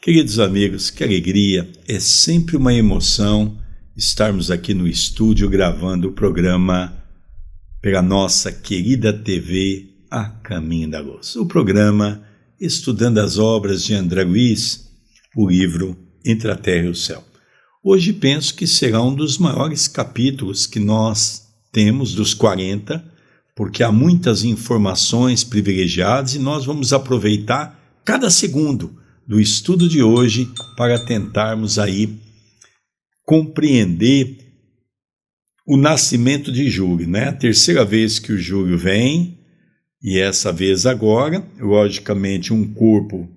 Queridos amigos, que alegria, é sempre uma emoção estarmos aqui no estúdio gravando o programa pela nossa querida TV A Caminho da Luz. O programa estudando as obras de André Luiz, o livro Entre a Terra e o Céu. Hoje penso que será um dos maiores capítulos que nós temos dos 40, porque há muitas informações privilegiadas e nós vamos aproveitar cada segundo do estudo de hoje para tentarmos aí compreender o nascimento de Júlio, né? A terceira vez que o Júlio vem, e essa vez agora, logicamente um corpo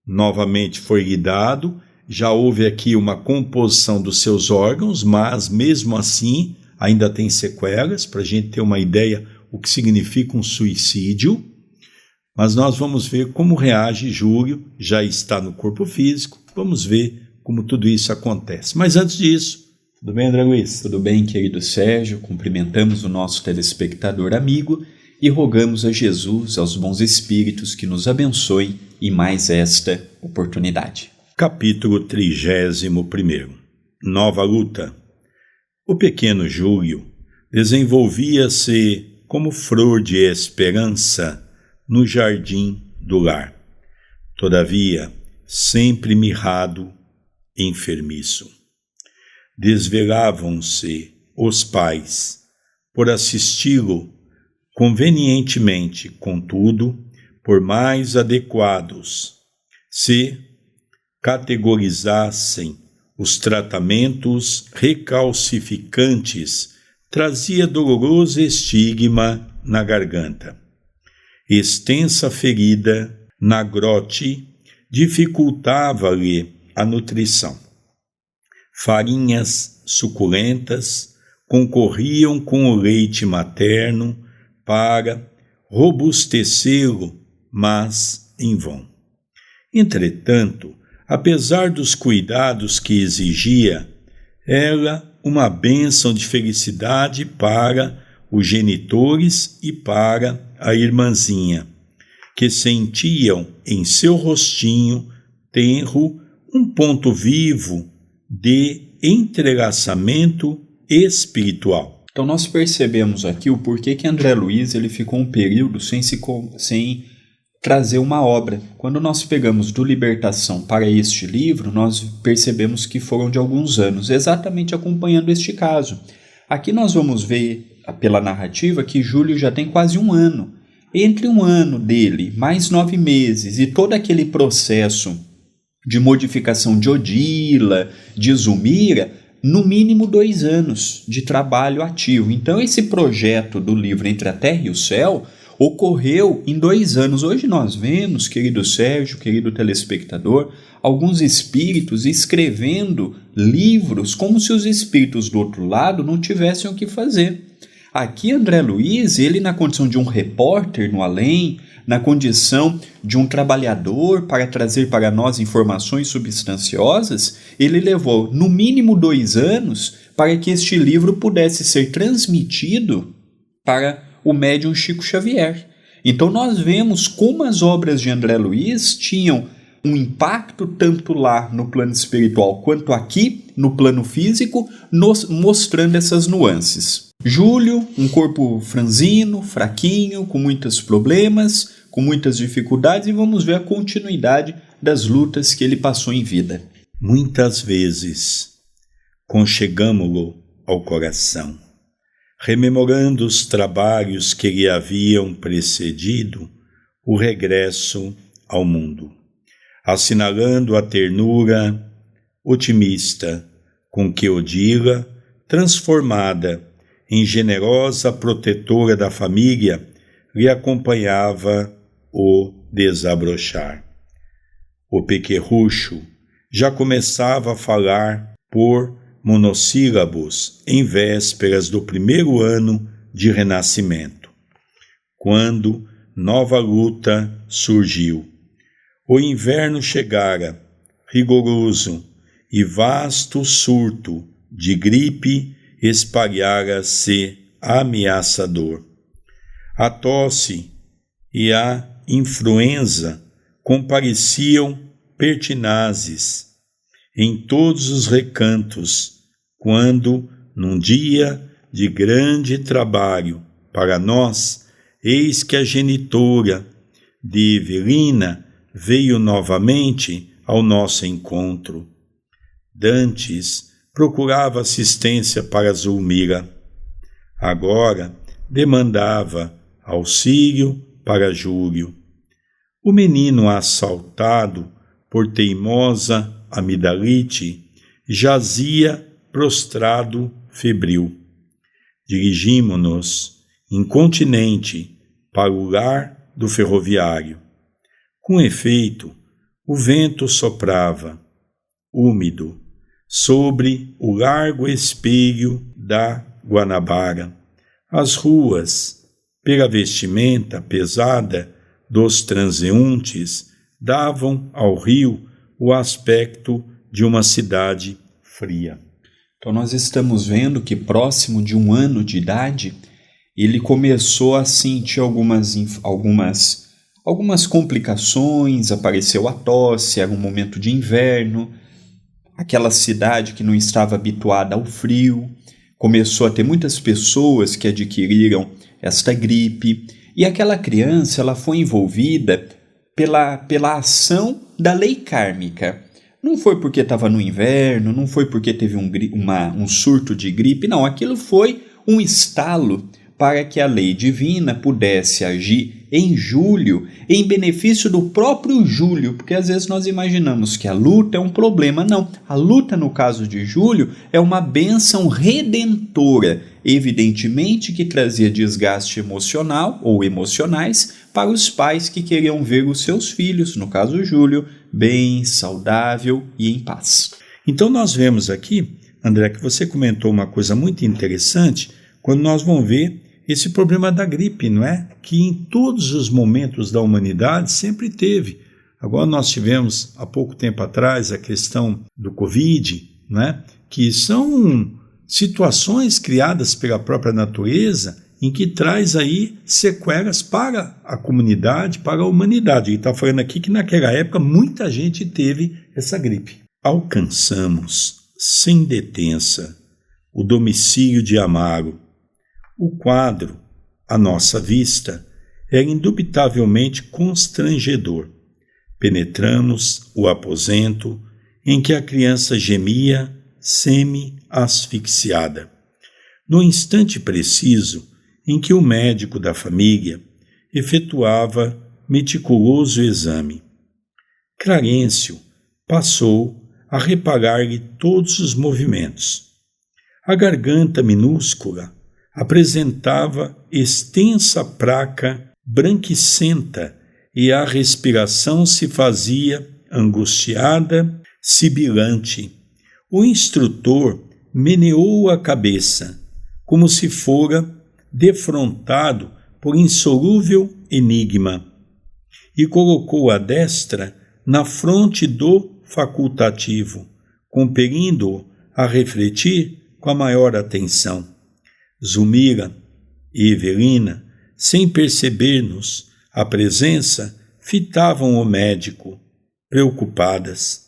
novamente foi lhe dado, já houve aqui uma composição dos seus órgãos, mas mesmo assim ainda tem sequelas, para a gente ter uma ideia o que significa um suicídio. Mas nós vamos ver como reage Júlio, já está no corpo físico, vamos ver como tudo isso acontece. Mas antes disso, tudo bem, André Luiz? Tudo bem, querido Sérgio, cumprimentamos o nosso telespectador amigo e rogamos a Jesus, aos bons espíritos, que nos abençoem em mais esta oportunidade. Capítulo 31. Nova luta. O pequeno Júlio desenvolvia-se como flor de esperança no jardim do lar. Todavia, sempre mirrado, enfermiço. Desvelavam-se os pais por assisti-lo convenientemente, contudo, por mais adequados se categorizassem os tratamentos recalcificantes, trazia doloroso estigma na garganta. Extensa ferida na grote dificultava-lhe a nutrição. Farinhas suculentas concorriam com o leite materno para robustecê-lo, mas em vão. Entretanto, apesar dos cuidados que exigia, era uma bênção de felicidade para os genitores e para a irmãzinha, que sentiam em seu rostinho tenro um ponto vivo de entrelaçamento espiritual. Então nós percebemos aqui o porquê que André Luiz ele ficou um período sem trazer uma obra. Quando nós pegamos do Libertação para este livro, nós percebemos que foram de alguns anos, exatamente acompanhando este caso. Aqui nós vamos ver pela narrativa que Júlio já tem quase um ano. Entre um ano dele, mais 9 meses, e todo aquele processo de modificação de Odila, de Zulmira, no mínimo 2 anos de trabalho ativo. Então esse projeto do livro Entre a Terra e o Céu ocorreu em 2 anos. Hoje nós vemos, querido Sérgio, querido telespectador, alguns espíritos escrevendo livros como se os espíritos do outro lado não tivessem o que fazer. Aqui André Luiz, ele na condição de um repórter no além, na condição de um trabalhador para trazer para nós informações substanciosas, ele levou no mínimo 2 anos para que este livro pudesse ser transmitido para o médium Chico Xavier. Então nós vemos como as obras de André Luiz tinham um impacto tanto lá no plano espiritual quanto aqui no plano físico, nos mostrando essas nuances. Júlio, um corpo franzino, fraquinho, com muitos problemas, com muitas dificuldades, e vamos ver a continuidade das lutas que ele passou em vida. Muitas vezes conchegamo-lo ao coração, rememorando os trabalhos que lhe haviam precedido o regresso ao mundo, assinalando a ternura otimista com que Odila, transformada em generosa protetora da família, lhe acompanhava o desabrochar. O pequerrucho já começava a falar por monossílabos em vésperas do 1º ano de renascimento, quando nova luta surgiu. O inverno chegara, rigoroso, e vasto surto de gripe espalhara-se ameaçador. A tosse e a influenza compareciam pertinazes em todos os recantos, quando, num dia de grande trabalho para nós, eis que a genitora de Evelina veio novamente ao nosso encontro. Dantes procurava assistência para Zulmira. Agora demandava auxílio para Júlio. O menino assaltado por teimosa amidalite jazia prostrado febril. Dirigimo-nos, incontinente, para o lar do ferroviário. Com efeito, o vento soprava, úmido, sobre o largo espelho da Guanabara. As ruas, pela vestimenta pesada dos transeuntes, davam ao rio o aspecto de uma cidade fria. Então nós estamos vendo que próximo de 1 ano de idade, ele começou a sentir algumas complicações, apareceu a tosse, era um momento de inverno, aquela cidade que não estava habituada ao frio, começou a ter muitas pessoas que adquiriram esta gripe, e aquela criança ela foi envolvida pela ação da lei kármica. Não foi porque estava no inverno, não foi porque teve um surto de gripe, não, aquilo foi um estalo para que a lei divina pudesse agir em Júlio, em benefício do próprio Júlio, porque às vezes nós imaginamos que a luta é um problema. Não, a luta no caso de Júlio é uma bênção redentora, evidentemente que trazia desgaste emocional ou emocionais para os pais que queriam ver os seus filhos, no caso Júlio, bem, saudável e em paz. Então nós vemos aqui, André, que você comentou uma coisa muito interessante, quando nós vamos ver esse problema da gripe, não é? Que em todos os momentos da humanidade sempre teve. Agora nós tivemos, há pouco tempo atrás, a questão do Covid, não é? Que são situações criadas pela própria natureza em que traz aí sequelas para a comunidade, para a humanidade. E está falando aqui que naquela época muita gente teve essa gripe. Alcançamos, sem detença, o domicílio de Amaro. O quadro, à nossa vista, era indubitavelmente constrangedor. Penetramos o aposento em que a criança gemia semi-asfixiada. No instante preciso em que o médico da família efetuava meticuloso exame, Clarencio passou a reparar-lhe todos os movimentos. A garganta minúscula apresentava extensa placa branquicenta e a respiração se fazia angustiada, sibilante. O instrutor meneou a cabeça, como se fora defrontado por insolúvel enigma, e colocou a destra na fronte do facultativo, compelindo-o a refletir com a maior atenção. Zulmira e Evelina, sem perceber-nos a presença, fitavam o médico, preocupadas.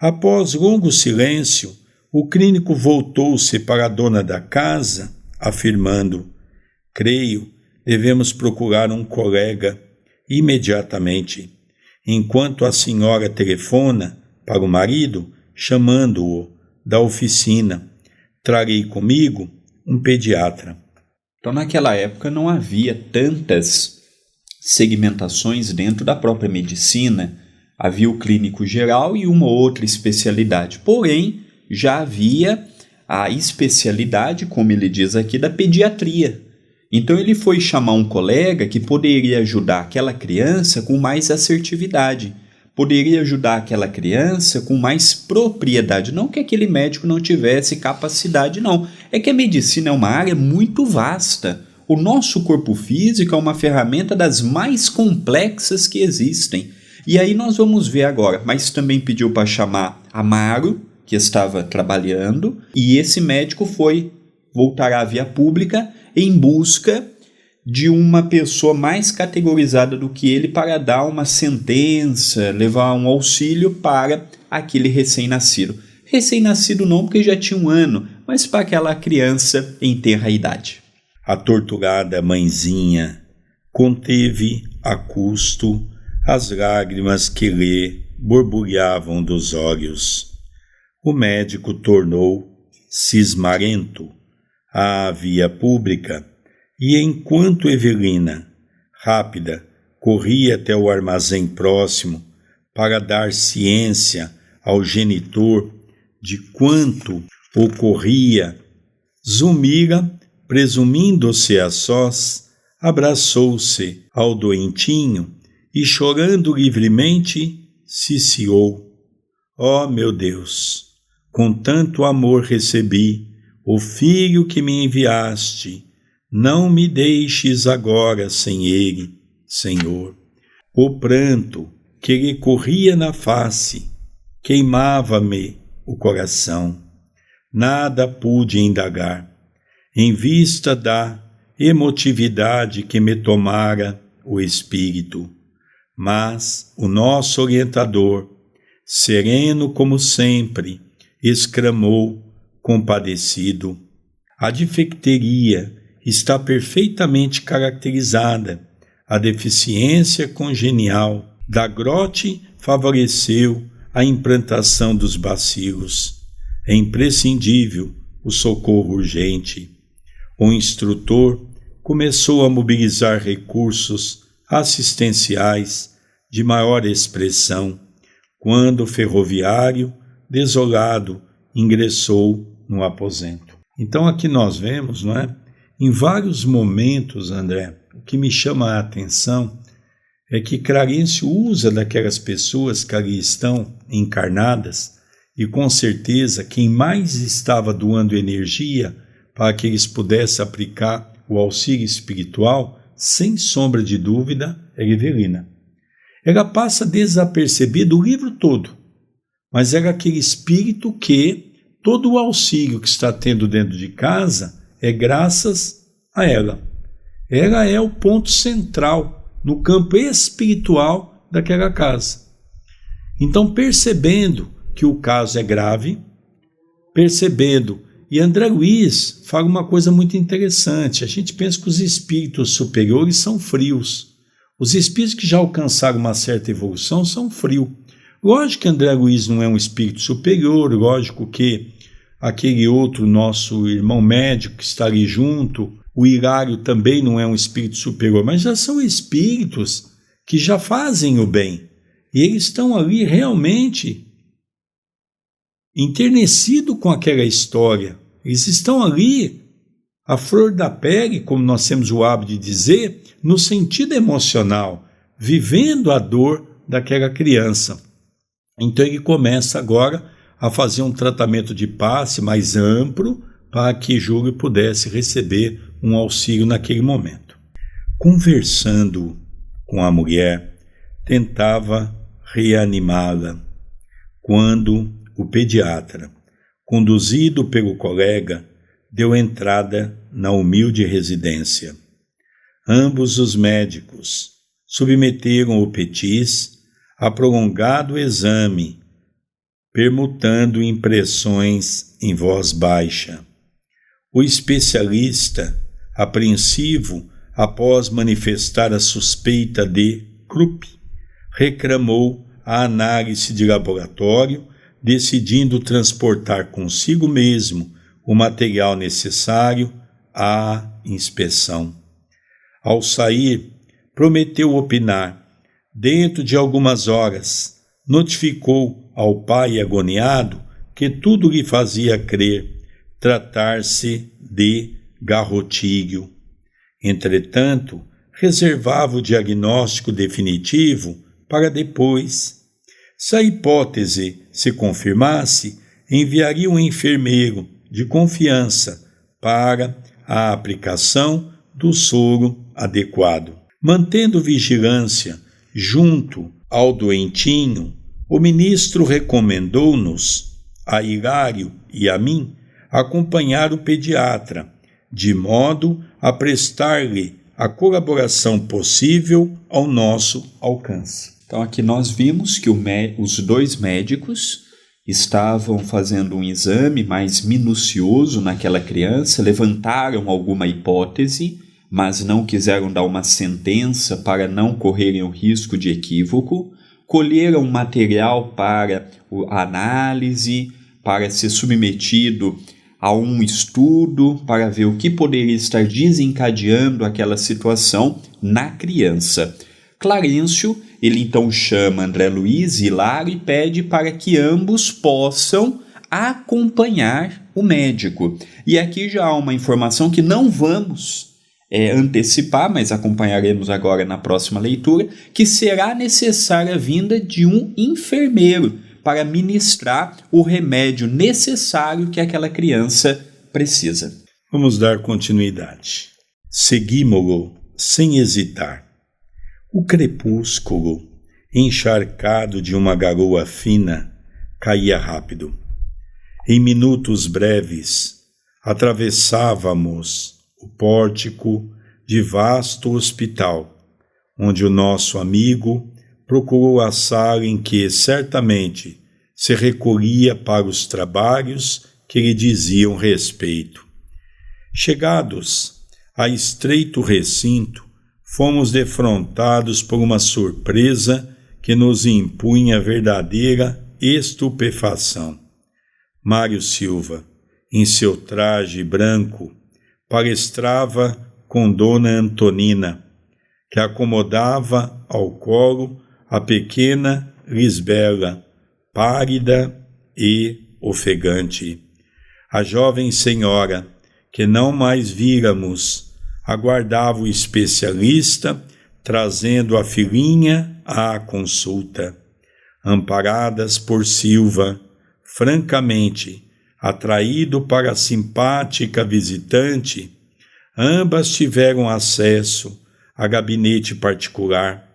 Após longo silêncio, o clínico voltou-se para a dona da casa, afirmando: creio, devemos procurar um colega imediatamente, enquanto a senhora telefona para o marido, chamando-o da oficina. Trarei comigo um pediatra. Então, naquela época não havia tantas segmentações dentro da própria medicina. Havia o clínico geral e uma outra especialidade. Porém, já havia a especialidade, como ele diz aqui, da pediatria. Então, ele foi chamar um colega que poderia ajudar aquela criança com mais assertividade, poderia ajudar aquela criança com mais propriedade. Não que aquele médico não tivesse capacidade, não. É que a medicina é uma área muito vasta. O nosso corpo físico é uma ferramenta das mais complexas que existem. E aí nós vamos ver agora, mas também pediu para chamar Amaro, que estava trabalhando, e esse médico foi voltar à via pública em busca de uma pessoa mais categorizada do que ele para dar uma sentença, levar um auxílio para aquele recém-nascido. Recém-nascido não, porque já tinha 1 ano, mas para aquela criança em tenra idade. A torturada mãezinha conteve a custo as lágrimas que lhe borbulhavam dos olhos. O médico tornou cismarento à via pública e, enquanto Evelina, rápida, corria até o armazém próximo para dar ciência ao genitor de quanto ocorria, Zulmira, presumindo-se a sós, abraçou-se ao doentinho e, chorando livremente, ciciou: ó meu Deus, com tanto amor recebi o filho que me enviaste, não me deixes agora sem ele, Senhor. O pranto que lhe corria na face queimava-me o coração. Nada pude indagar, em vista da emotividade que me tomara o espírito. Mas o nosso orientador, sereno como sempre, exclamou compadecido: a difteria está perfeitamente caracterizada. A deficiência congenial da Grote favoreceu a implantação dos bacilos. É imprescindível o socorro urgente. O instrutor começou a mobilizar recursos assistenciais de maior expressão, quando o ferroviário, desolado, ingressou no aposento. Então aqui nós vemos, não é? Em vários momentos, André, o que me chama a atenção é que Clarencio usa daquelas pessoas que ali estão encarnadas, e com certeza quem mais estava doando energia para que eles pudessem aplicar o auxílio espiritual, sem sombra de dúvida, é Evelina. Ela passa desapercebida o livro todo, mas era aquele espírito que todo o auxílio que está tendo dentro de casa é graças a ela. Ela é o ponto central no campo espiritual daquela casa. Então, percebendo que o caso é grave, e André Luiz fala uma coisa muito interessante. A gente pensa que os espíritos superiores são frios. Os espíritos que já alcançaram uma certa evolução são frios. Lógico que André Luiz não é um espírito superior, lógico que aquele outro nosso irmão médico que está ali junto, o Hilário, também não é um espírito superior, mas já são espíritos que já fazem o bem. E eles estão ali realmente enternecido com aquela história. Eles estão ali, a flor da pele, como nós temos o hábito de dizer, no sentido emocional, vivendo a dor daquela criança. Então ele começa agora a fazer um tratamento de passe mais amplo para que Júlio pudesse receber um auxílio naquele momento. Conversando com a mulher, tentava reanimá-la, quando o pediatra, conduzido pelo colega, deu entrada na humilde residência. Ambos os médicos submeteram o Petis a prolongado exame, permutando impressões em voz baixa. O especialista, apreensivo após manifestar a suspeita de Krupp, reclamou a análise de laboratório, decidindo transportar consigo mesmo o material necessário à inspeção. Ao sair, prometeu opinar. Dentro de algumas horas, notificou ao pai agoniado que tudo lhe fazia crer tratar-se de garrotíleo. Entretanto, reservava o diagnóstico definitivo para depois. Se a hipótese se confirmasse, enviaria um enfermeiro de confiança para a aplicação do soro adequado. Mantendo vigilância junto ao doentinho, o ministro recomendou-nos, a Hilário e a mim, acompanhar o pediatra, de modo a prestar-lhe a colaboração possível ao nosso alcance. Então aqui nós vimos que os dois médicos estavam fazendo um exame mais minucioso naquela criança, levantaram alguma hipótese, mas não quiseram dar uma sentença para não correrem o risco de equívoco, colheram material para a análise, para ser submetido a um estudo, para ver o que poderia estar desencadeando aquela situação na criança. Clarencio, ele então chama André Luiz e Hilário e pede para que ambos possam acompanhar o médico. E aqui já há uma informação que não vamos antecipar, mas acompanharemos agora na próxima leitura, que será necessária a vinda de um enfermeiro para ministrar o remédio necessário que aquela criança precisa. Vamos dar continuidade. Seguimo-lo sem hesitar. O crepúsculo, encharcado de uma garoa fina, caía rápido. Em minutos breves, atravessávamos o pórtico de vasto hospital, onde o nosso amigo procurou a sala em que, certamente, se recolhia para os trabalhos que lhe diziam respeito. Chegados a estreito recinto, fomos defrontados por uma surpresa que nos impunha verdadeira estupefação. Mário Silva, em seu traje branco, palestrava com Dona Antonina, que acomodava ao colo a pequena Lisbela, pálida e ofegante. A jovem senhora, que não mais víramos, aguardava o especialista, trazendo a filhinha à consulta. Amparadas por Silva, francamente atraído para a simpática visitante, ambas tiveram acesso a gabinete particular,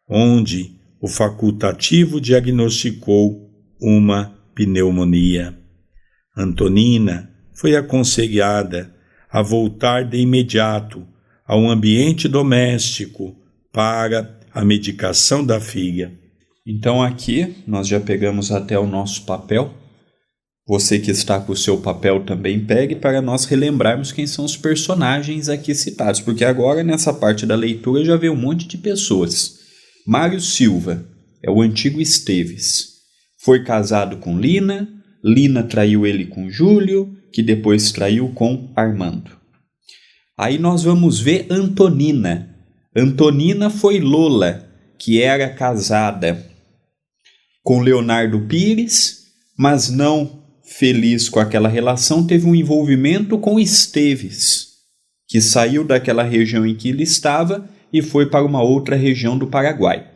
onde o facultativo diagnosticou uma pneumonia. Antonina foi aconselhada a voltar de imediato ao ambiente doméstico para a medicação da filha. Então aqui nós já pegamos até o nosso papel. Você que está com o seu papel também pegue para nós relembrarmos quem são os personagens aqui citados, porque agora nessa parte da leitura já vê um monte de pessoas. Mário Silva é o antigo Esteves. Foi casado com Lina, Lina traiu ele com Júlio, que depois traiu com Armando. Aí nós vamos ver Antonina. Antonina foi Lola, que era casada com Leonardo Pires, mas não feliz com aquela relação, teve um envolvimento com Esteves, que saiu daquela região em que ele estava e foi para uma outra região do Paraguai.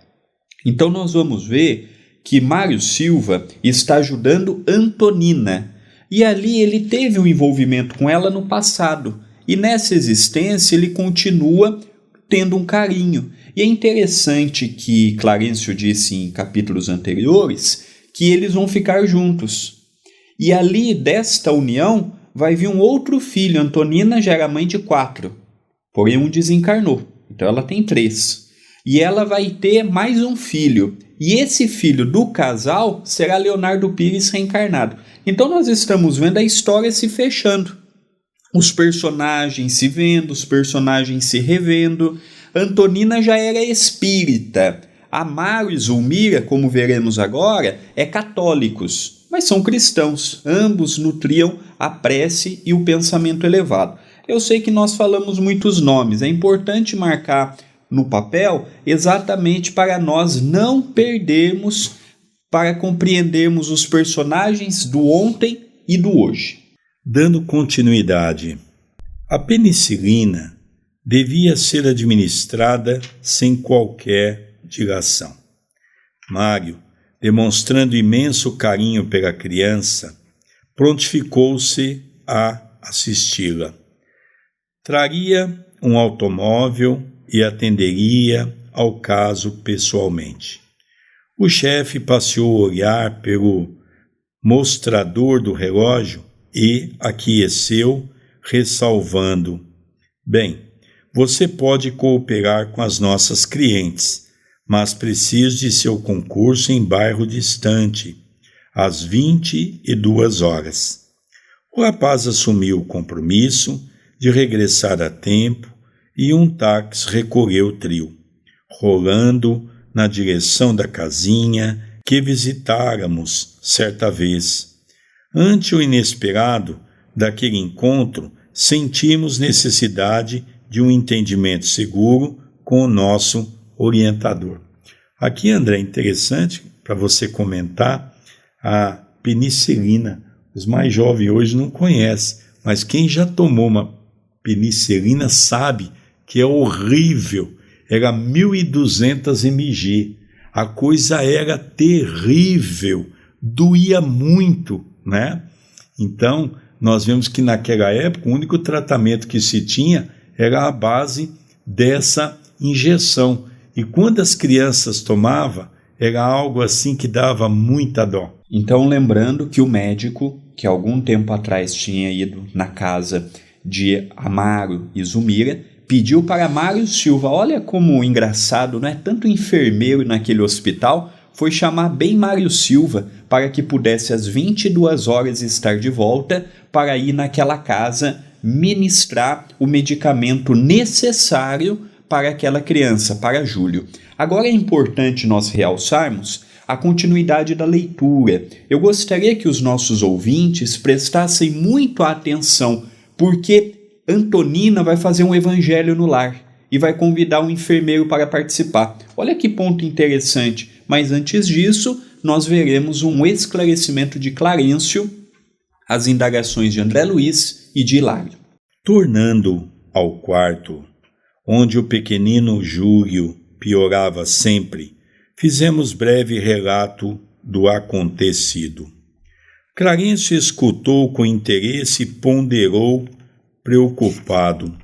Então nós vamos ver que Mário Silva está ajudando Antonina, e ali ele teve um envolvimento com ela no passado, e nessa existência ele continua tendo um carinho. E é interessante que Clarencio disse em capítulos anteriores que eles vão ficar juntos. E ali desta união vai vir um outro filho. Antonina já era mãe de 4, porém um desencarnou, então ela tem 3. E ela vai ter mais um filho, e esse filho do casal será Leonardo Pires reencarnado. Então nós estamos vendo a história se fechando, os personagens se vendo, os personagens se revendo. Antonina já era espírita, Amaro e Zulmira, como veremos agora, católicos, mas são cristãos, ambos nutriam a prece e o pensamento elevado. Eu sei que nós falamos muitos nomes, é importante marcar no papel exatamente para nós não perdermos, para compreendermos os personagens do ontem e do hoje. Dando continuidade, a penicilina devia ser administrada sem qualquer dilação. Mário, demonstrando imenso carinho pela criança, prontificou-se a assisti-la. Traria um automóvel e atenderia ao caso pessoalmente. O chefe passeou o olhar pelo mostrador do relógio e aqueceu, ressalvando: bem, você pode cooperar com as nossas clientes, mas preciso de seu concurso em bairro distante, às 22 horas. O rapaz assumiu o compromisso de regressar a tempo e um táxi recorreu o trio, rolando na direção da casinha que visitáramos certa vez. Ante o inesperado daquele encontro, sentimos necessidade de um entendimento seguro com o nosso orientador. Aqui, André, é interessante para você comentar a penicilina. Os mais jovens hoje não conhecem, mas quem já tomou uma penicilina sabe que é horrível. Era 1.200 mg. A coisa era terrível, doía muito, né? Então, nós vemos que naquela época o único tratamento que se tinha era a base dessa injeção. E quando as crianças tomavam, era algo assim que dava muita dó. Então, lembrando que o médico, que algum tempo atrás tinha ido na casa de Amaro e Zumira, pediu para Mário Silva, olha como engraçado, não é? Tanto enfermeiro naquele hospital, foi chamar bem Mário Silva para que pudesse às 22 horas estar de volta para ir naquela casa ministrar o medicamento necessário para aquela criança, para Júlio. Agora é importante nós realçarmos a continuidade da leitura. Eu gostaria que os nossos ouvintes prestassem muito atenção, porque Antonina vai fazer um evangelho no lar e vai convidar um enfermeiro para participar. Olha que ponto interessante, mas antes disso, nós veremos um esclarecimento de Clarencio, as indagações de André Luiz e de Hilário. Tornando ao quarto, onde o pequenino Júlio piorava sempre, fizemos breve relato do acontecido. Clarencio escutou com interesse e ponderou, preocupado.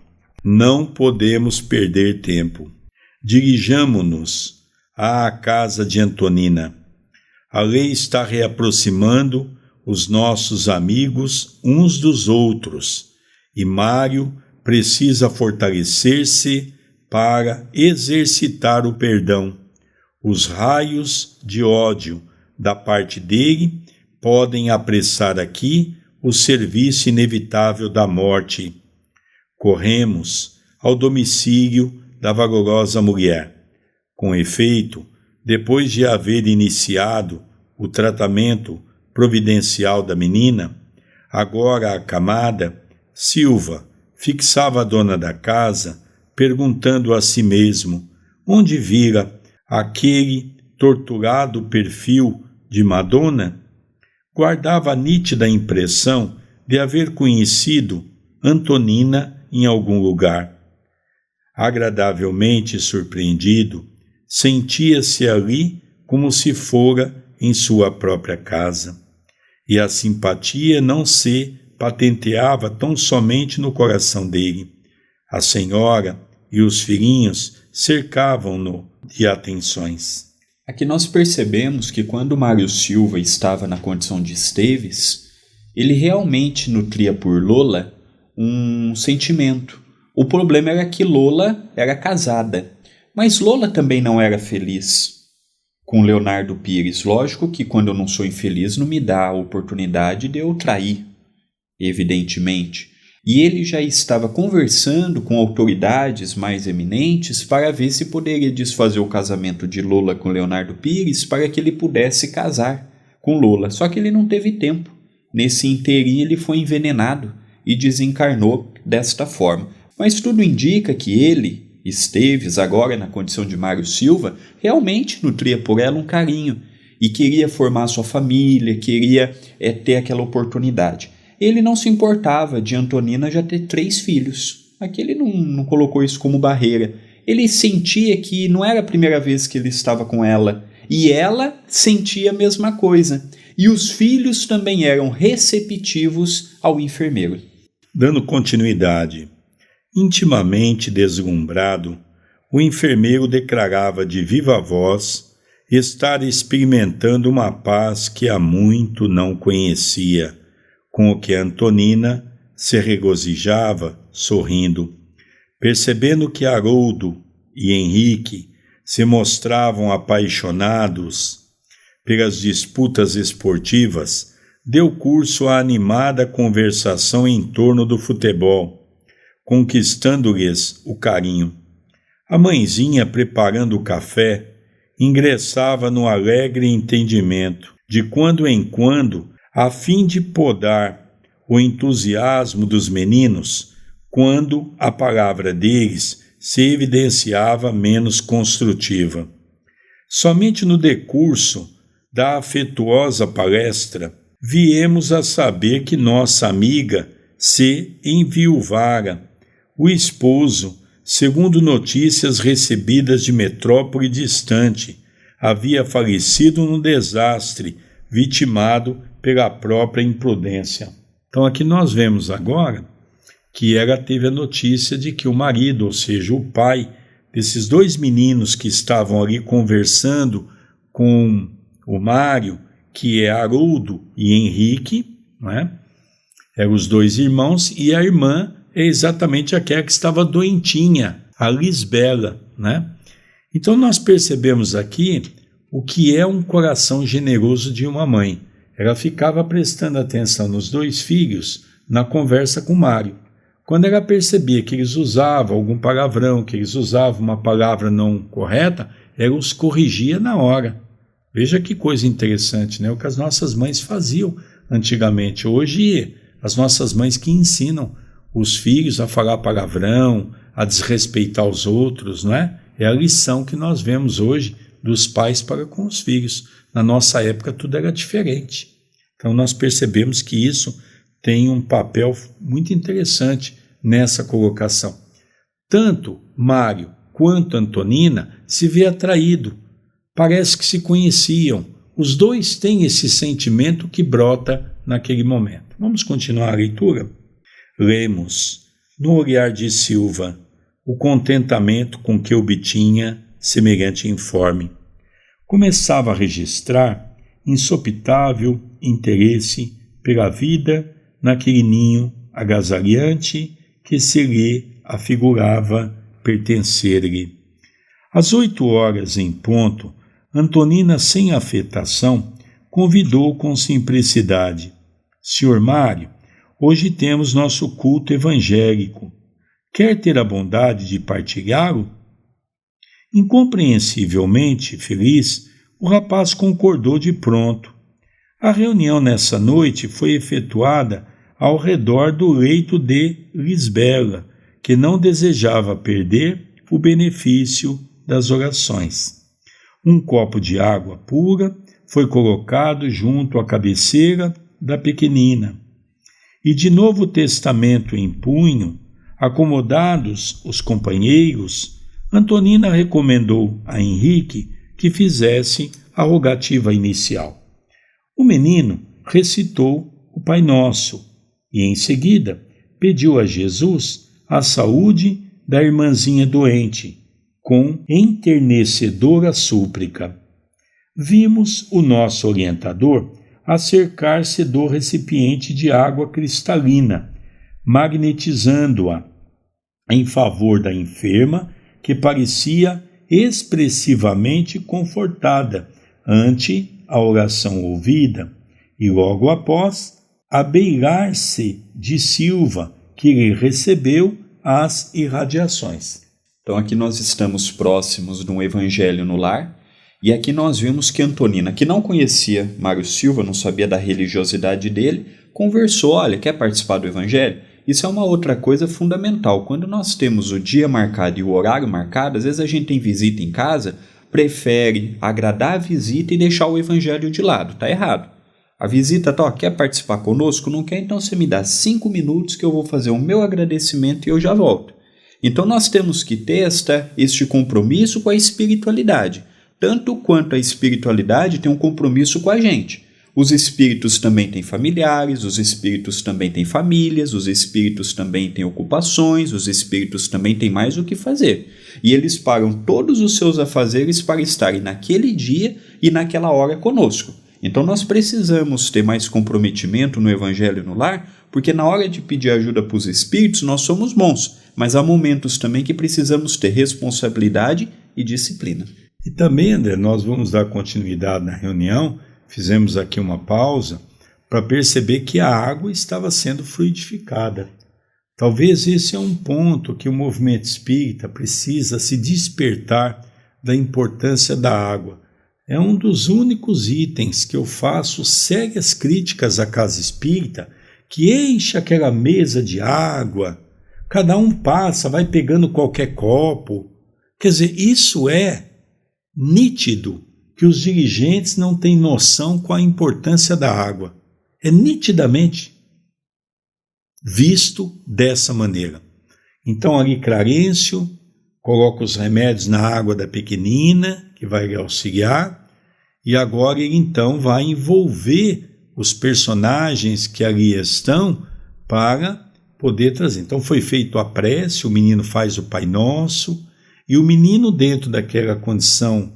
Não podemos perder tempo. Dirijamo-nos à casa de Antonina. A lei está reaproximando os nossos amigos uns dos outros e Mário precisa fortalecer-se para exercitar o perdão. Os raios de ódio da parte dele podem apressar aqui o serviço inevitável da morte. Corremos ao domicílio da valorosa mulher. Com efeito, depois de haver iniciado o tratamento providencial da menina, agora acamada, Silva fixava a dona da casa, perguntando a si mesmo onde vira aquele torturado perfil de Madonna. Guardava a nítida impressão de haver conhecido Antonina em algum lugar. Agradavelmente surpreendido, sentia-se ali como se fora em sua própria casa, e a simpatia não se patenteava tão somente no coração dele. A senhora e os filhinhos cercavam-no de atenções. Aqui nós percebemos que quando Mário Silva estava na condição de Esteves, ele realmente nutria por Lola um sentimento. O problema era que Lola era casada, mas Lola também não era feliz com Leonardo Pires. Lógico que quando eu não sou infeliz não me dá a oportunidade de eu trair, evidentemente. E ele já estava conversando com autoridades mais eminentes para ver se poderia desfazer o casamento de Lola com Leonardo Pires para que ele pudesse casar com Lola. Só que ele não teve tempo. Nesse inteirinho ele foi envenenado e desencarnou desta forma. Mas tudo indica que ele, Esteves, agora na condição de Mário Silva, realmente nutria por ela um carinho e queria formar sua família, queria ter aquela oportunidade. Ele não se importava de Antonina já ter 3 filhos. Aqui ele não colocou isso como barreira. Ele sentia que não era a primeira vez que ele estava com ela. E ela sentia a mesma coisa. E os filhos também eram receptivos ao enfermeiro. Dando continuidade, intimamente deslumbrado, o enfermeiro declarava de viva voz estar experimentando uma paz que há muito não conhecia, com o que Antonina se regozijava, sorrindo. Percebendo que Haroldo e Henrique se mostravam apaixonados pelas disputas esportivas, deu curso à animada conversação em torno do futebol, conquistando-lhes o carinho. A mãezinha, preparando o café, ingressava no alegre entendimento, de quando em quando, a fim de podar o entusiasmo dos meninos, quando a palavra deles se evidenciava menos construtiva. Somente no decurso da afetuosa palestra, viemos a saber que nossa amiga se enviuvara. O esposo, segundo notícias recebidas de metrópole distante, havia falecido num desastre, vitimado pela própria imprudência. Então aqui nós vemos agora que ela teve a notícia de que o marido, ou seja, o pai desses dois meninos que estavam ali conversando com o Mário, que é Haroldo e Henrique, não é? Eram os dois irmãos, e a irmã é exatamente aquela que estava doentinha, a Lisbela, né? Então nós percebemos aqui o que é um coração generoso de uma mãe. Ela ficava prestando atenção nos dois filhos na conversa com o Mário. Quando ela percebia que eles usavam algum palavrão, que eles usavam uma palavra não correta, ela os corrigia na hora. Veja que coisa interessante, né? O que as nossas mães faziam antigamente. Hoje, as nossas mães que ensinam os filhos a falar palavrão, a desrespeitar os outros, não é? É a lição que nós vemos hoje dos pais para com os filhos. Na nossa época tudo era diferente. Então nós percebemos que isso tem um papel muito interessante nessa colocação. Tanto Mário quanto Antonina se vê atraído. Parece que se conheciam. Os dois têm esse sentimento que brota naquele momento. Vamos continuar a leitura? Lemos, no olhar de Silva, o contentamento com que obtinha semelhante informe. Começava a registrar insopitável interesse pela vida naquele ninho agasalhante que se lhe afigurava pertencer-lhe. Às 8h em ponto, Antonina, sem afetação, convidou com simplicidade: Senhor Mário, hoje temos nosso culto evangélico. Quer ter a bondade de partilhá-lo? Incompreensivelmente feliz, o rapaz concordou de pronto. A reunião nessa noite foi efetuada ao redor do leito de Lisbela, que não desejava perder o benefício das orações. Um copo de água pura foi colocado junto à cabeceira da pequenina, e de Novo Testamento em punho, acomodados os companheiros, Antonina recomendou a Henrique que fizesse a rogativa inicial. O menino recitou o Pai Nosso e, em seguida, pediu a Jesus a saúde da irmãzinha doente, com enternecedora súplica. Vimos o nosso orientador acercar-se do recipiente de água cristalina, magnetizando-a em favor da enferma, que parecia expressivamente confortada ante a oração ouvida, e logo após, abeirar-se de Silva, que lhe recebeu as irradiações. Então aqui nós estamos próximos de um evangelho no lar, e aqui nós vimos que Antonina, que não conhecia Mário Silva, não sabia da religiosidade dele, conversou: olha, quer participar do evangelho? Isso é uma outra coisa fundamental. Quando nós temos o dia marcado e o horário marcado, às vezes a gente tem visita em casa, prefere agradar a visita e deixar o evangelho de lado. Está errado. A visita quer participar conosco? Não quer? Então você me dá 5 minutos que eu vou fazer o meu agradecimento e eu já volto. Então nós temos que ter este compromisso com a espiritualidade. Tanto quanto a espiritualidade tem um compromisso com a gente. Os espíritos também têm familiares, os espíritos também têm famílias, os espíritos também têm ocupações, os espíritos também têm mais o que fazer. E eles param todos os seus afazeres para estarem naquele dia e naquela hora conosco. Então nós precisamos ter mais comprometimento no Evangelho no lar, Porque na hora de pedir ajuda para os espíritos, nós somos bons, mas há momentos também que precisamos ter responsabilidade e disciplina. E também, André, nós vamos dar continuidade na reunião, fizemos aqui uma pausa para perceber que a água estava sendo fluidificada. Talvez esse é um ponto que o movimento espírita precisa se despertar da importância da água. É um dos únicos itens que eu faço sérias críticas à casa espírita, que enche aquela mesa de água, cada um passa, vai pegando qualquer copo. Quer dizer, isso é nítido que os dirigentes não têm noção com a importância da água. É nitidamente visto dessa maneira. Então ali Clarencio coloca os remédios na água da pequenina, que vai lhe auxiliar, e agora ele então vai envolver os personagens que ali estão para poder trazer. Então foi feito a prece, o menino faz o Pai Nosso, e o menino, dentro daquela condição,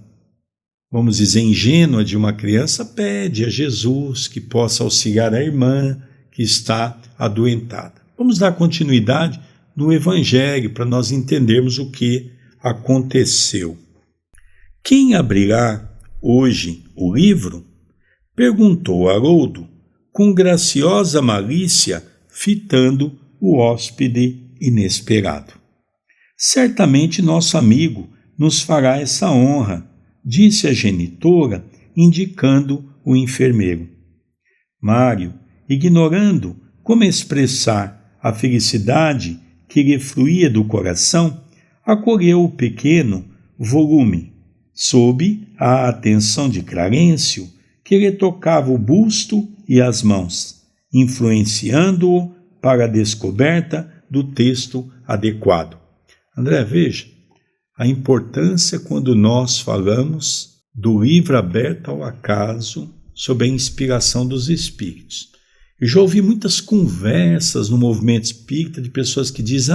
vamos dizer, ingênua de uma criança, pede a Jesus que possa auxiliar a irmã que está adoentada. Vamos dar continuidade no Evangelho para nós entendermos o que aconteceu. Quem abrirá hoje o livro? Perguntou Haroldo, com graciosa malícia, fitando o hóspede inesperado. Certamente nosso amigo nos fará essa honra, disse a genitora, indicando o enfermeiro. Mário, ignorando como expressar a felicidade que lhe fluía do coração, acolheu o pequeno volume, sob a atenção de Clarencio, que lhe tocava o busto e as mãos, influenciando-o para a descoberta do texto adequado. André, veja a importância quando nós falamos do livro aberto ao acaso sob a inspiração dos espíritos. Eu já ouvi muitas conversas no movimento espírita de pessoas que dizem: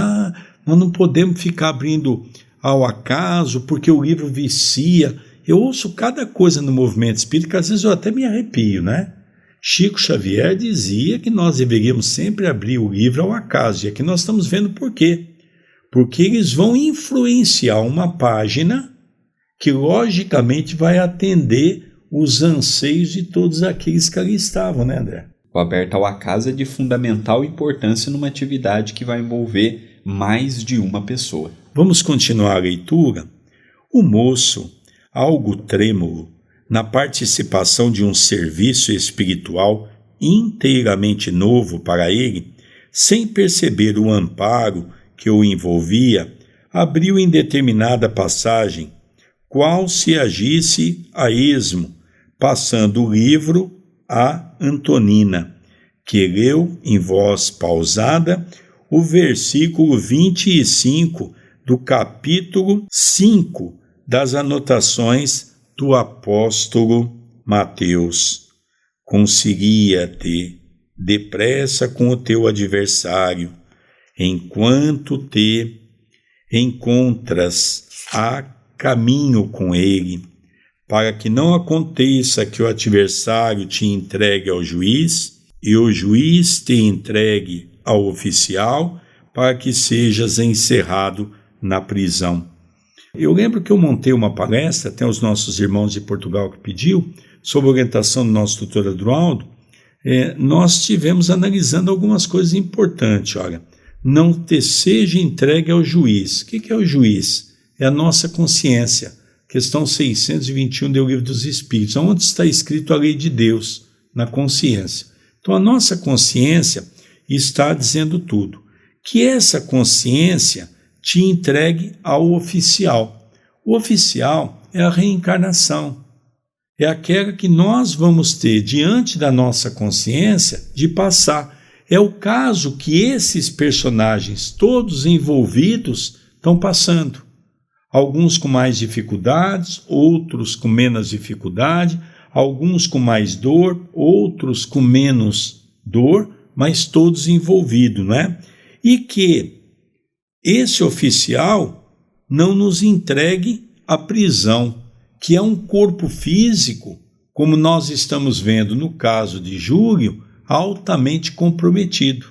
nós não podemos ficar abrindo ao acaso porque o livro vicia. Eu ouço cada coisa no movimento espírita que às vezes eu até me arrepio, né? Chico Xavier dizia que nós deveríamos sempre abrir o livro ao acaso, e aqui nós estamos vendo por quê. Porque eles vão influenciar uma página que logicamente vai atender os anseios de todos aqueles que ali estavam, né, André? O aberto ao acaso é de fundamental importância numa atividade que vai envolver mais de uma pessoa. Vamos continuar a leitura? O moço, algo trêmulo, na participação de um serviço espiritual inteiramente novo para ele, sem perceber o amparo que o envolvia, abriu em determinada passagem, qual se agisse a esmo, passando o livro a Antonina, que leu em voz pausada o versículo 25 do capítulo 5 das anotações do apóstolo Mateus. Conseguia-te depressa com o teu adversário, enquanto te encontras a caminho com ele, para que não aconteça que o adversário te entregue ao juiz e o juiz te entregue ao oficial, para que sejas encerrado na prisão. Eu lembro que eu montei uma palestra, até os nossos irmãos de Portugal que pediu, sob orientação do nosso doutor Adroaldo. Nós tivemos analisando algumas coisas importantes. Olha, não te seja entregue ao juiz. O que é o juiz? É a nossa consciência. Questão 621 do Livro dos Espíritos, onde está escrito a lei de Deus, na consciência. Então a nossa consciência está dizendo tudo. Que essa consciência te entregue ao oficial. O oficial é a reencarnação. É aquela que nós vamos ter diante da nossa consciência de passar. É o caso que esses personagens, todos envolvidos, estão passando. Alguns com mais dificuldades, outros com menos dificuldade, alguns com mais dor, outros com menos dor, mas todos envolvidos, não é? E que esse oficial não nos entregue à prisão, que é um corpo físico, como nós estamos vendo no caso de Júlio, altamente comprometido.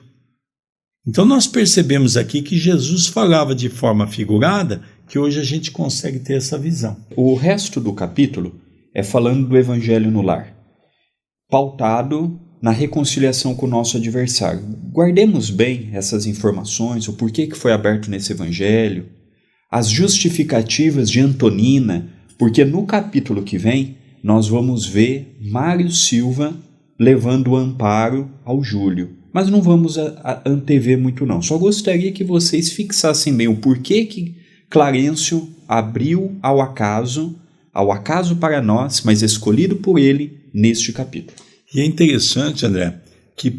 Então nós percebemos aqui que Jesus falava de forma figurada, que hoje a gente consegue ter essa visão. O resto do capítulo é falando do evangelho no lar, pautado na reconciliação com o nosso adversário. Guardemos bem essas informações, o porquê que foi aberto nesse evangelho, as justificativas de Antonina, porque no capítulo que vem nós vamos ver Mário Silva levando o amparo ao Júlio. Mas não vamos antever muito não. Só gostaria que vocês fixassem bem o porquê que Clarencio abriu ao acaso para nós, mas escolhido por ele neste capítulo. E é interessante, André, que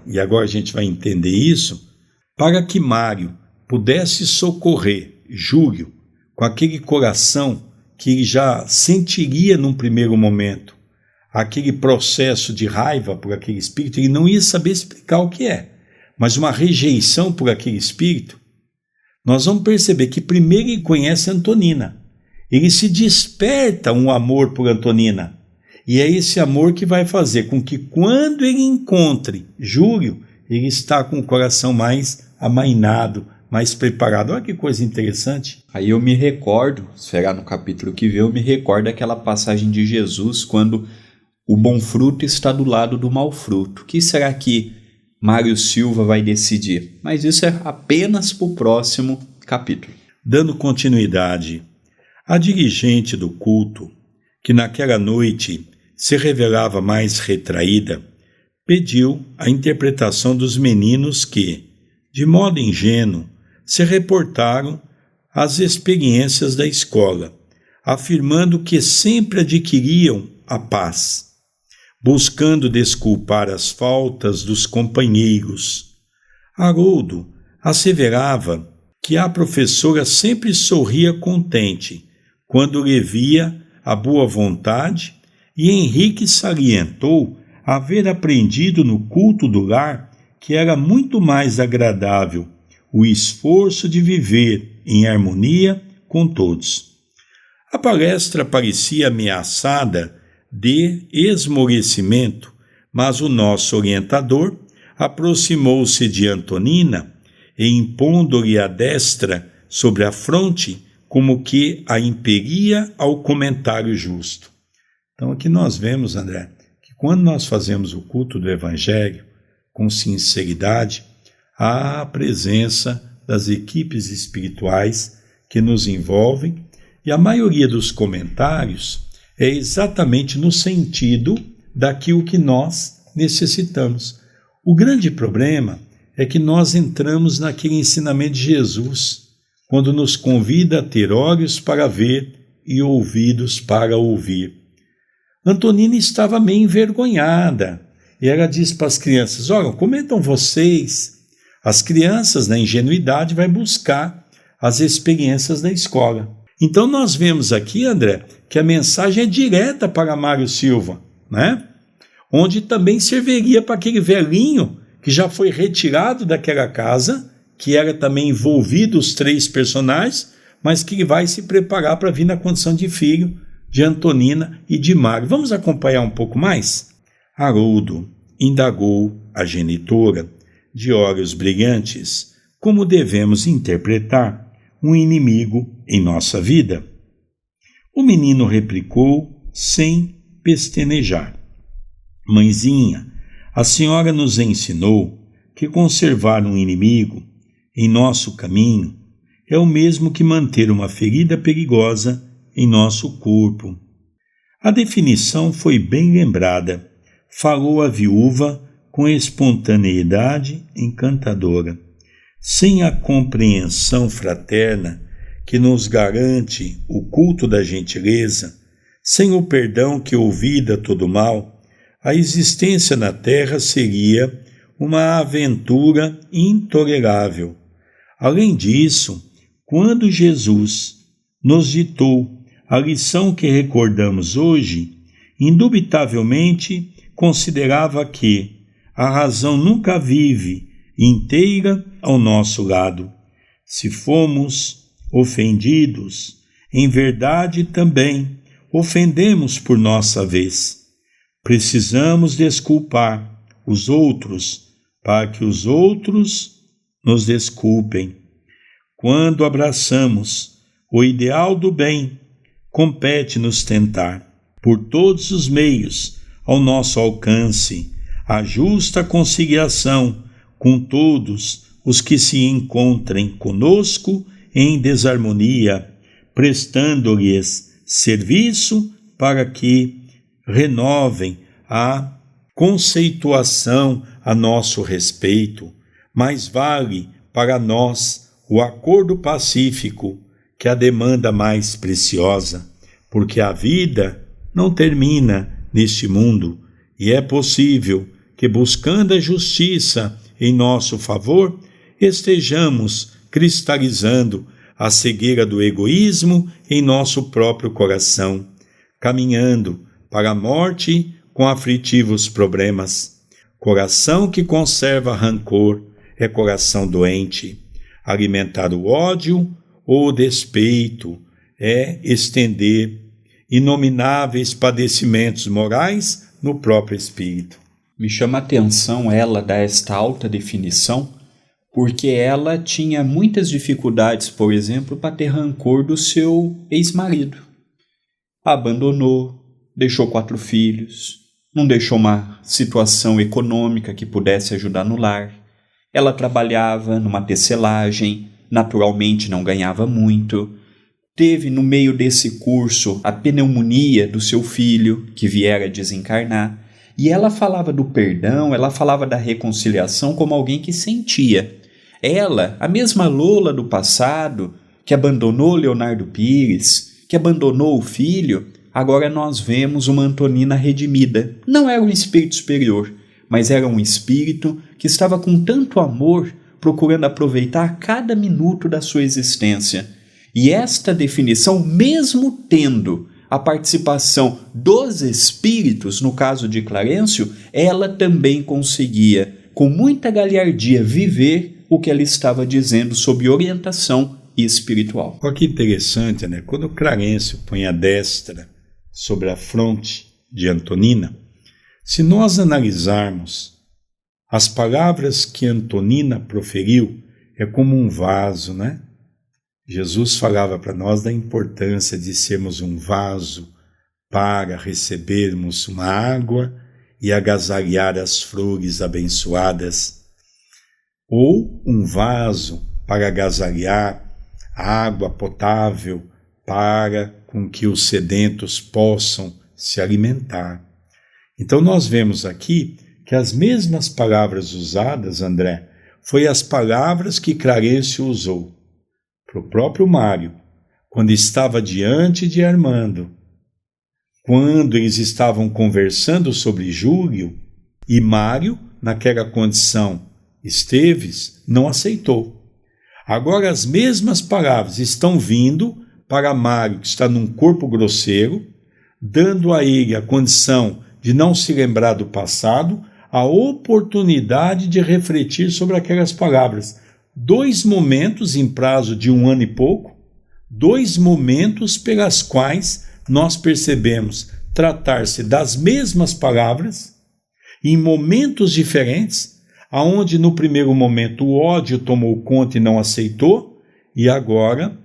e agora a gente vai entender isso, para que Mário pudesse socorrer Júlio com aquele coração que ele já sentiria num primeiro momento, aquele processo de raiva por aquele espírito, ele não ia saber explicar o que é, mas uma rejeição por aquele espírito, nós vamos perceber que primeiro ele conhece Antonina, ele se desperta um amor por Antonina, e é esse amor que vai fazer com que quando ele encontre Júlio, ele está com o coração mais amainado, mais preparado. Olha que coisa interessante. Aí eu me recordo, será no capítulo que vem, eu me recordo daquela passagem de Jesus quando o bom fruto está do lado do mau fruto. O que será que Mário Silva vai decidir? Mas isso é apenas para o próximo capítulo. Dando continuidade, a dirigente do culto, que naquela noite se revelava mais retraída, pediu a interpretação dos meninos que, de modo ingênuo, se reportaram às experiências da escola, afirmando que sempre adquiriam a paz, buscando desculpar as faltas dos companheiros. Haroldo asseverava que a professora sempre sorria contente quando lhe via a boa vontade, e Henrique salientou haver aprendido no culto do lar que era muito mais agradável o esforço de viver em harmonia com todos. A palestra parecia ameaçada de esmorecimento, mas o nosso orientador aproximou-se de Antonina e, impondo-lhe a destra sobre a fronte, como que a impelia ao comentário justo. Então aqui nós vemos, André, que quando nós fazemos o culto do Evangelho com sinceridade, há a presença das equipes espirituais que nos envolvem, e a maioria dos comentários é exatamente no sentido daquilo que nós necessitamos. O grande problema é que nós entramos naquele ensinamento de Jesus, quando nos convida a ter olhos para ver e ouvidos para ouvir. Antonina estava meio envergonhada, e ela diz para as crianças: olha, comentam vocês. As crianças, na ingenuidade, vai buscar as experiências da escola. Então nós vemos aqui, André, que a mensagem é direta para Mário Silva, né? Onde também serviria para aquele velhinho que já foi retirado daquela casa, que era também envolvido os três personagens, mas que vai se preparar para vir na condição de filho de Antonina e de Mário. Vamos acompanhar um pouco mais? Haroldo indagou a genitora, de olhos brilhantes, como devemos interpretar um inimigo em nossa vida. O menino replicou sem pestanejar: mãezinha, a senhora nos ensinou que conservar um inimigo em nosso caminho é o mesmo que manter uma ferida perigosa em nosso corpo. A definição foi bem lembrada, falou a viúva com espontaneidade encantadora. Sem a compreensão fraterna que nos garante o culto da gentileza, sem o perdão que ouvida todo mal, a existência na terra seria uma aventura intolerável. Além disso, quando Jesus nos ditou a lição que recordamos hoje, indubitavelmente considerava que a razão nunca vive inteira ao nosso lado. Se fomos ofendidos, em verdade também ofendemos por nossa vez. Precisamos desculpar os outros, para que os outros nos desculpem. Quando abraçamos o ideal do bem, compete-nos tentar, por todos os meios ao nosso alcance, a justa conciliação com todos os que se encontrem conosco em desarmonia, prestando-lhes serviço para que renovem a conceituação a nosso respeito. Mais vale para nós o acordo pacífico que a demanda mais preciosa, porque a vida não termina neste mundo e é possível que, buscando a justiça em nosso favor, estejamos cristalizando a cegueira do egoísmo em nosso próprio coração, caminhando para a morte com aflitivos problemas. Coração que conserva rancor é coração doente. Alimentar o ódio ou o despeito é estender inomináveis padecimentos morais no próprio espírito. Me chama a atenção ela dar esta alta definição, porque ela tinha muitas dificuldades, por exemplo, para ter rancor do seu ex-marido. Abandonou, deixou 4 filhos, não deixou uma situação econômica que pudesse ajudar no lar. Ela trabalhava numa tecelagem, naturalmente não ganhava muito. Teve no meio desse curso a pneumonia do seu filho, que viera a desencarnar. E ela falava do perdão, ela falava da reconciliação como alguém que sentia. Ela, a mesma Lola do passado, que abandonou Leonardo Pires, que abandonou o filho, agora nós vemos uma Antonina redimida. Não era um espírito superior, mas era um espírito que estava com tanto amor, procurando aproveitar cada minuto da sua existência. E esta definição, mesmo tendo a participação dos espíritos, no caso de Clarencio, ela também conseguia, com muita galhardia, viver o que ela estava dizendo sob orientação espiritual. Olha que interessante, né? Quando Clarencio põe a destra sobre a fronte de Antonina, se nós analisarmos as palavras que Antonina proferiu, é como um vaso, né? Jesus falava para nós da importância de sermos um vaso para recebermos uma água e agasalhar as flores abençoadas, ou um vaso para agasalhar a água potável para com que os sedentos possam se alimentar. Então nós vemos aqui que as mesmas palavras usadas, André, foi as palavras que Clarencio usou para o próprio Mário, quando estava diante de Armando, quando eles estavam conversando sobre Júlio, e Mário, naquela condição, Esteves, não aceitou. Agora as mesmas palavras estão vindo para Mário, que está num corpo grosseiro, dando a ele a condição de não se lembrar do passado, a oportunidade de refletir sobre aquelas palavras. 2 momentos em prazo de 1 ano e pouco, 2 momentos pelas quais nós percebemos tratar-se das mesmas palavras, em momentos diferentes, aonde no primeiro momento o ódio tomou conta e não aceitou, e agora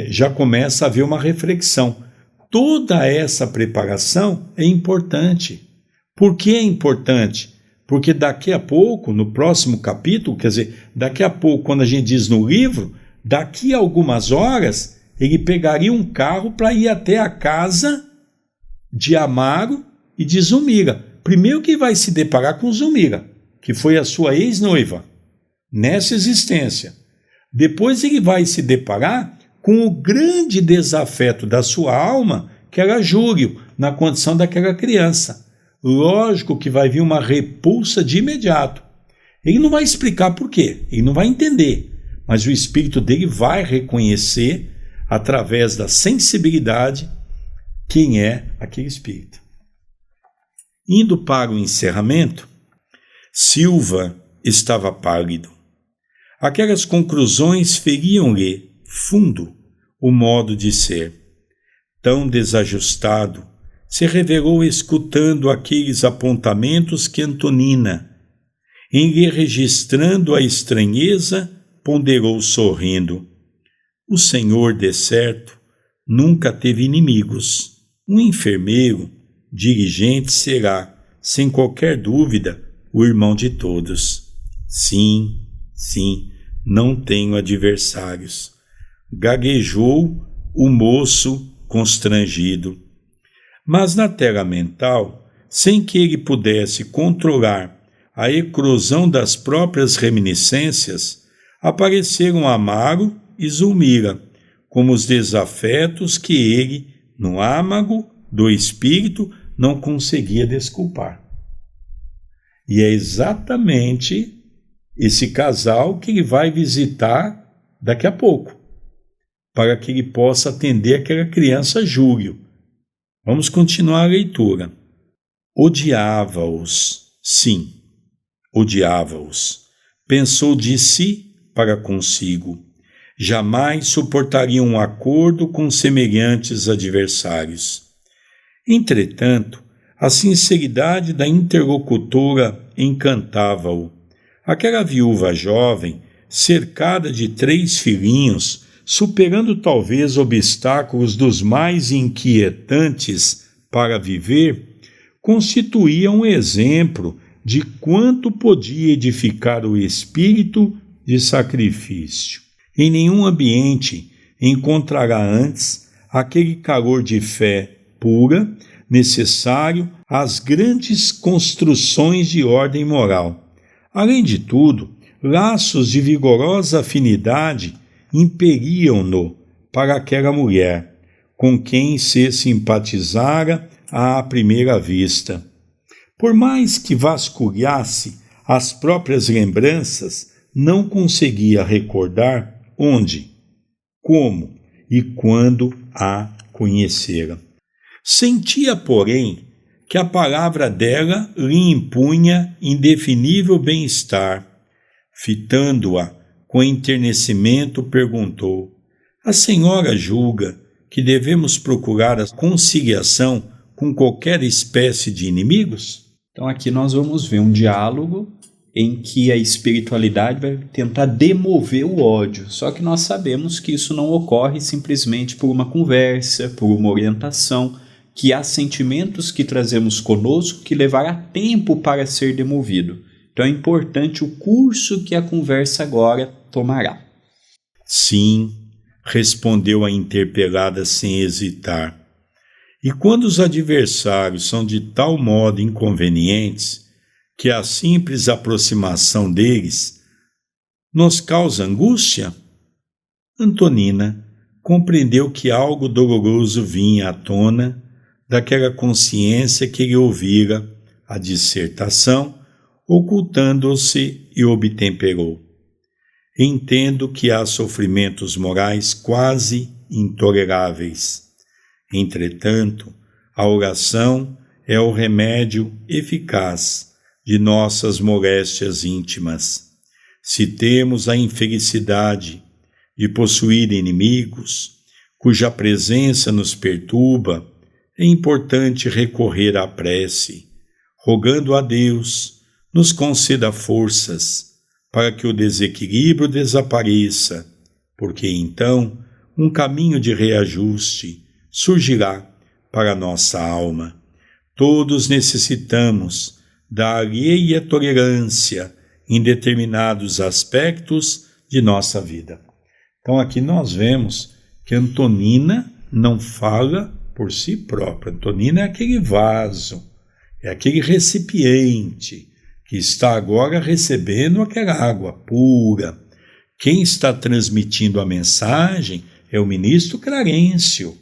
já começa a haver uma reflexão. Toda essa preparação é importante. Por que é importante? Porque daqui a pouco, no próximo capítulo, quer dizer, daqui a pouco, quando a gente diz no livro, daqui a algumas horas, ele pegaria um carro para ir até a casa de Amaro e de Zulmira. Primeiro que vai se deparar com Zulmira, que foi a sua ex-noiva, nessa existência. Depois ele vai se deparar com o grande desafeto da sua alma, que era Júlio, na condição daquela criança. Lógico que vai vir uma repulsa de imediato. Ele não vai explicar por quê, ele não vai entender, mas o espírito dele vai reconhecer, através da sensibilidade, quem é aquele espírito. Indo para o encerramento, Silva estava pálido. Aquelas conclusões feriam-lhe fundo o modo de ser. Tão desajustado se revelou escutando aqueles apontamentos que Antonina, em lhe registrando a estranheza, ponderou sorrindo. O Senhor, de certo, nunca teve inimigos. Um enfermeiro, dirigente será, sem qualquer dúvida, o irmão de todos. Sim, não tenho adversários. Gaguejou o moço constrangido. Mas na terra mental, sem que ele pudesse controlar a eclosão das próprias reminiscências, apareceram Amaro e Zulmira como os desafetos que ele, no âmago do espírito, não conseguia desculpar. E é exatamente esse casal que ele vai visitar daqui a pouco, para que ele possa atender aquela criança Júlio. Vamos continuar a leitura. Odiava-os, sim, odiava-os. Pensou de si para consigo. Jamais suportaria um acordo com semelhantes adversários. Entretanto, a sinceridade da interlocutora encantava-o. Aquela viúva jovem, cercada de 3 filhinhos, superando talvez obstáculos dos mais inquietantes para viver, constituía um exemplo de quanto podia edificar o espírito de sacrifício. Em nenhum ambiente encontrará antes aquele calor de fé pura necessário às grandes construções de ordem moral. Além de tudo, laços de vigorosa afinidade impeliam-no para aquela mulher, com quem se simpatizara à primeira vista. Por mais que vasculhasse as próprias lembranças, não conseguia recordar onde, como e quando a conhecera. Sentia, porém, que a palavra dela lhe impunha indefinível bem-estar. Fitando-a com enternecimento, perguntou: a senhora julga que devemos procurar a conciliação com qualquer espécie de inimigos? Então aqui nós vamos ver um diálogo em que a espiritualidade vai tentar demover o ódio. Só que nós sabemos que isso não ocorre simplesmente por uma conversa, por uma orientação, que há sentimentos que trazemos conosco que levará tempo para ser demovido. Então é importante o curso que a conversa agora tomará. Sim, respondeu a interpelada sem hesitar. E quando os adversários são de tal modo inconvenientes que a simples aproximação deles nos causa angústia? Antonina compreendeu que algo doloroso vinha à tona daquela consciência que lhe ouvira a dissertação, ocultando-se, e obtemperou. Entendo que há sofrimentos morais quase intoleráveis. Entretanto, a oração é o remédio eficaz de nossas moléstias íntimas. Se temos a infelicidade de possuir inimigos, cuja presença nos perturba, é importante recorrer à prece, rogando a Deus nos conceda forças para que o desequilíbrio desapareça, porque então um caminho de reajuste surgirá para a nossa alma. Todos necessitamos da alheia tolerância em determinados aspectos de nossa vida. Então aqui nós vemos que Antonina não fala por si própria. Antonina é aquele vaso, é aquele recipiente que está agora recebendo aquela água pura. Quem está transmitindo a mensagem é o ministro Clarencio.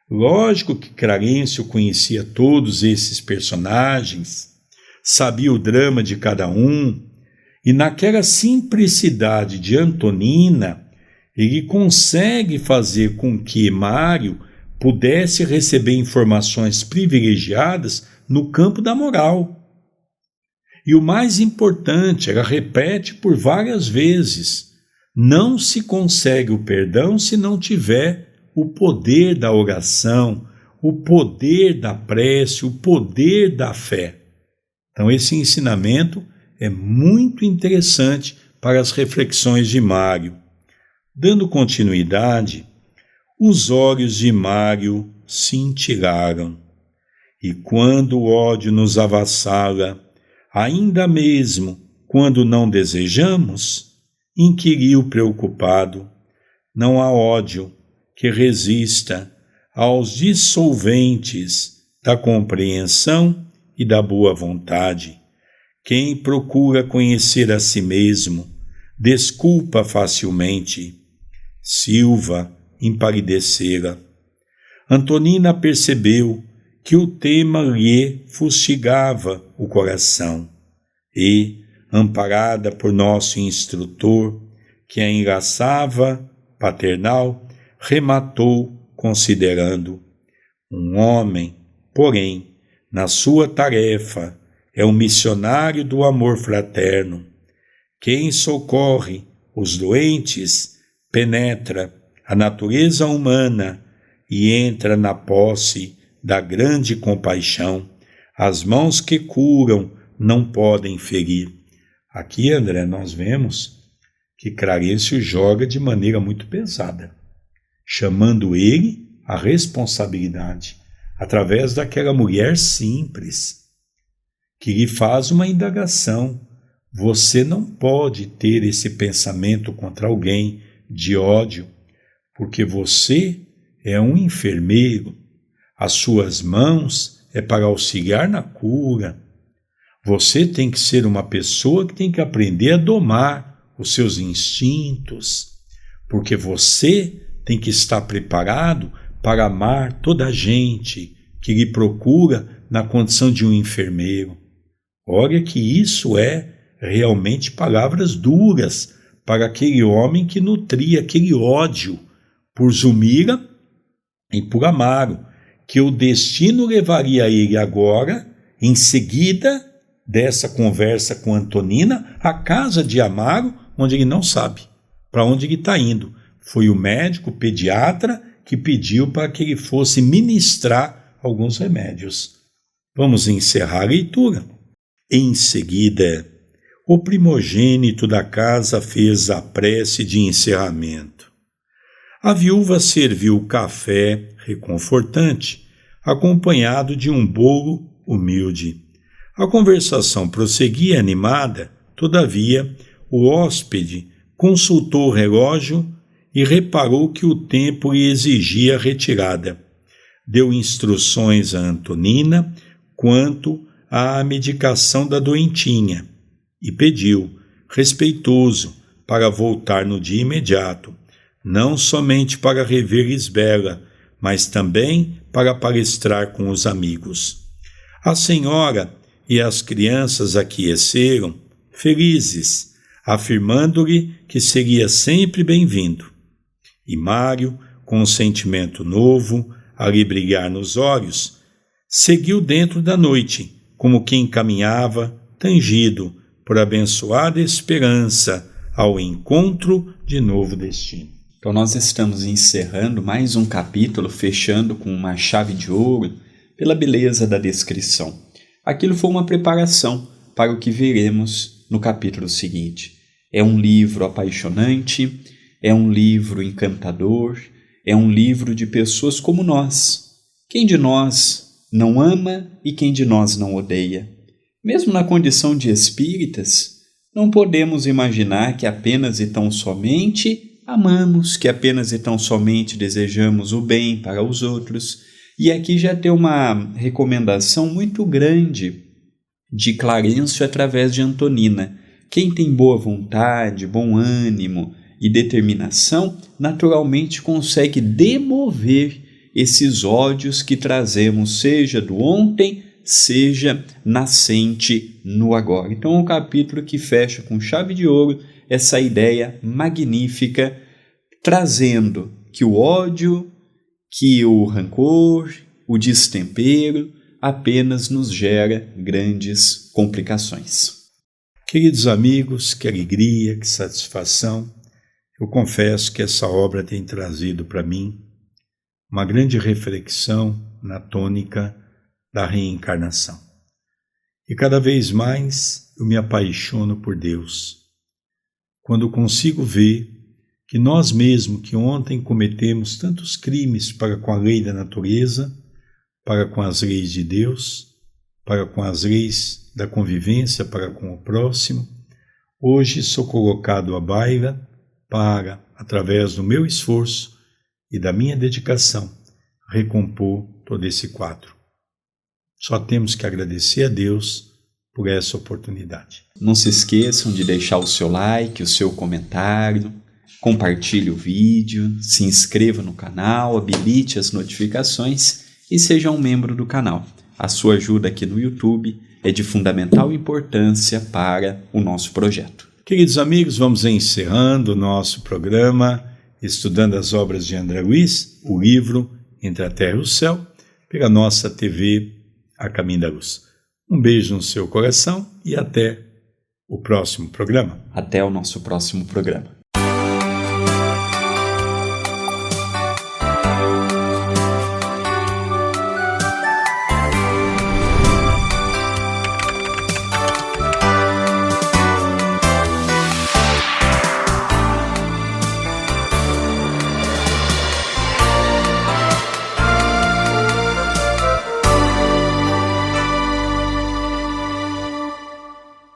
Lógico que Clarencio conhecia todos esses personagens, sabia o drama de cada um, e naquela simplicidade de Antonina, ele consegue fazer com que Mário pudesse receber informações privilegiadas no campo da moral. E o mais importante, ela repete por várias vezes, não se consegue o perdão se não tiver o poder da oração, o poder da prece, o poder da fé. Então, esse ensinamento é muito interessante para as reflexões de Mário. Dando continuidade, os olhos de Mário cintilaram, e quando o ódio nos avassala, ainda mesmo quando não desejamos, inquiriu preocupado, não há ódio que resista aos dissolventes da compreensão e da boa vontade. Quem procura conhecer a si mesmo, desculpa facilmente. Silva empalidecera. Antonina percebeu que o tema lhe fustigava o coração e, amparada por nosso instrutor, que a enlaçava, paternal, rematou considerando: um homem, porém, na sua tarefa, é um missionário do amor fraterno. Quem socorre os doentes penetra a natureza humana e entra na posse da grande compaixão. As mãos que curam não podem ferir. Aqui, André, nós vemos que Clarencio joga de maneira muito pesada, chamando ele à responsabilidade, através daquela mulher simples, que lhe faz uma indagação. Você não pode ter esse pensamento contra alguém de ódio, porque você é um enfermeiro, as suas mãos é para auxiliar na cura. Você tem que ser uma pessoa que tem que aprender a domar os seus instintos, porque você tem que estar preparado para amar toda a gente que lhe procura na condição de um enfermeiro. Olha que isso é realmente palavras duras para aquele homem que nutria aquele ódio por Zulmira e por Amaro, que o destino levaria ele agora, em seguida dessa conversa com Antonina, à casa de Amaro, onde ele não sabe para onde ele está indo. Foi o médico, o pediatra, que pediu para que ele fosse ministrar alguns remédios. Vamos encerrar a leitura. Em seguida, o primogênito da casa fez a prece de encerramento. A viúva serviu o café reconfortante, acompanhado de um bolo humilde. A conversação prosseguia animada, todavia, o hóspede consultou o relógio e reparou que o tempo lhe exigia retirada. Deu instruções a Antonina quanto à medicação da doentinha e pediu, respeitoso, para voltar no dia imediato, não somente para rever Lisbela, mas também para palestrar com os amigos. A senhora e as crianças aqueceu, felizes, afirmando-lhe que seria sempre bem-vindo. E Mário, com um sentimento novo a lhe brilhar nos olhos, seguiu dentro da noite, como quem caminhava, tangido por abençoada esperança ao encontro de novo destino. Então nós estamos encerrando mais um capítulo, fechando com uma chave de ouro, pela beleza da descrição. Aquilo foi uma preparação para o que veremos no capítulo seguinte. É um livro apaixonante, é um livro encantador, é um livro de pessoas como nós. Quem de nós não ama e quem de nós não odeia? Mesmo na condição de espíritas, não podemos imaginar que apenas e tão somente amamos, que apenas e tão somente desejamos o bem para os outros. E aqui já tem uma recomendação muito grande de Clarencio através de Antonina. Quem tem boa vontade, bom ânimo e determinação, naturalmente consegue demover esses ódios que trazemos, seja do ontem, seja nascente no agora. Então é um capítulo que fecha com chave de ouro essa ideia magnífica, trazendo que o ódio, que o rancor, o destempero apenas nos gera grandes complicações. Queridos amigos, que alegria, que satisfação. Eu confesso que essa obra tem trazido para mim uma grande reflexão na tônica da reencarnação. E cada vez mais eu me apaixono por Deus, quando consigo ver que nós mesmos que ontem cometemos tantos crimes para com a lei da natureza, para com as leis de Deus, para com as leis da convivência, para com o próximo, hoje sou colocado à baila para, através do meu esforço e da minha dedicação, recompor todo esse quadro. Só temos que agradecer a Deus por essa oportunidade. Não se esqueçam de deixar o seu like, o seu comentário, compartilhe o vídeo, se inscreva no canal, habilite as notificações e seja um membro do canal. A sua ajuda aqui no YouTube é de fundamental importância para o nosso projeto. Queridos amigos, vamos encerrando o nosso programa, estudando as obras de André Luiz, o livro Entre a Terra e o Céu, pela nossa TV A Caminho da Luz. Um beijo no seu coração e até o próximo programa. Até o nosso próximo programa.